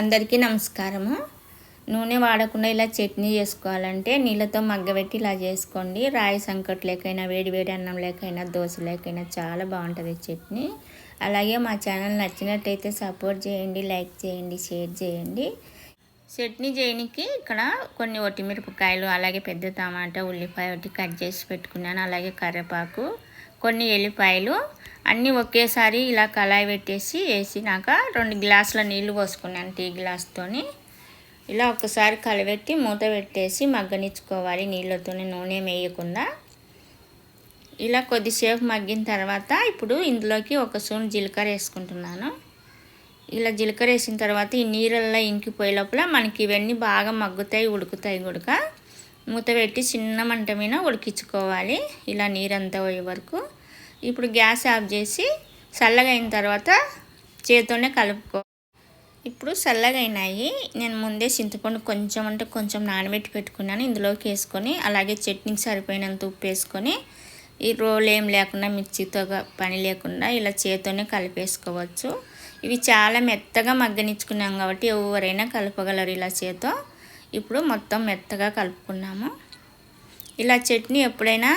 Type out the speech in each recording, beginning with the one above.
అందరికీ నమస్కారము. నూనె వాడకుండా ఇలా చట్నీ చేసుకోవాలంటే నీళ్ళతో మగ్గబెట్టి ఇలా చేసుకోండి. రాయి సంకట్లేకైనా వేడి వేడి అన్నం లేకైనా దోశ లేకైనా చాలా బాగుంటుంది చట్నీ. అలాగే మా ఛానల్ నచ్చినట్టయితే సపోర్ట్ చేయండి, లైక్ చేయండి, షేర్ చేయండి. చట్నీ చేయడానికి ఇక్కడ కొన్ని ఒట్టిమిరపకాయలు, అలాగే పెద్ద టమాటా, ఉల్లిపాయ ఒకటి కట్ చేసి పెట్టుకున్నాను. అలాగే కరివేపాకు, కొన్ని ఎల్లిపాయలు అన్నీ ఒకేసారి ఇలా కళాయి పెట్టేసి వేసినాక 2 గ్లాసుల నీళ్లు పోసుకున్నాను టీ గ్లాస్తోని. ఇలా ఒకసారి కలబెట్టి మూత పెట్టేసి మగ్గనిచ్చుకోవాలి నీళ్ళతోనే, నూనె వేయకుండా. ఇలా కొద్దిసేపు మగ్గిన తర్వాత ఇప్పుడు ఇందులోకి 1 స్పూన్ జీలకర్ర వేసుకుంటున్నాను. ఇలా జీలకర్ర వేసిన తర్వాత ఈ నీళ్ళల్లో ఇంకిపోయే లోపల మనకి ఇవన్నీ బాగా మగ్గుతాయి, ఉడుకుతాయి. మూత పెట్టి చిన్న మంట మీద ఉడికించుకోవాలి ఇలా నీరంతా పోయే వరకు. ఇప్పుడు గ్యాస్ ఆఫ్ చేసి చల్లగా అయిన తర్వాత చేతితోనే కలుపుకో. ఇప్పుడు చల్లగా అయినాయి. నేను ముందే చింతపండు కొంచెం నానబెట్టి పెట్టుకున్నాను. ఇందులోకి వేసుకొని అలాగే చట్నీకి సరిపోయినంత ఉప్పు వేసుకొని ఈ రోల్ ఏం లేకుండా మిక్సీతో పని లేకుండా ఇలా చేతితోనే కలిపేసుకోవచ్చు. ఇవి చాలా మెత్తగా మగ్గనిచ్చుకున్నాం కాబట్టి ఎవరైనా కలపగలరు ఇలా చేతో. ఇప్పుడు మొత్తం మెత్తగా కలుపుకున్నాము. ఇలా చట్నీ ఎప్పుడైనా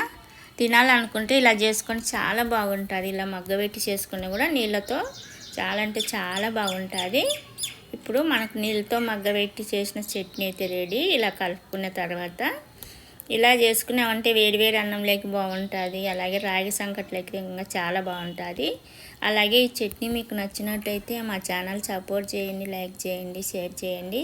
తినాలనుకుంటే ఇలా చేసుకొని చాలా బాగుంటుంది. ఇలా మగ్గబెట్టి చేసుకుని కూడా నీళ్ళతో చాలా అంటే చాలా బాగుంటుంది. ఇప్పుడు మనకు నీళ్ళతో మగ్గబెట్టి చేసిన చట్నీ అయితే రెడీ. ఇలా కలుపుకున్న తర్వాత ఇలా చేసుకున్నామంటే వేడివేడి అన్నంలోకి బాగుంటుంది. అలాగే రాగి సంకట్లోకి ఇంకా చాలా బాగుంటుంది. అలాగే ఈ చట్నీ మీకు నచ్చినట్టయితే మా ఛానల్ సపోర్ట్ చేయండి, లైక్ చేయండి, షేర్ చేయండి.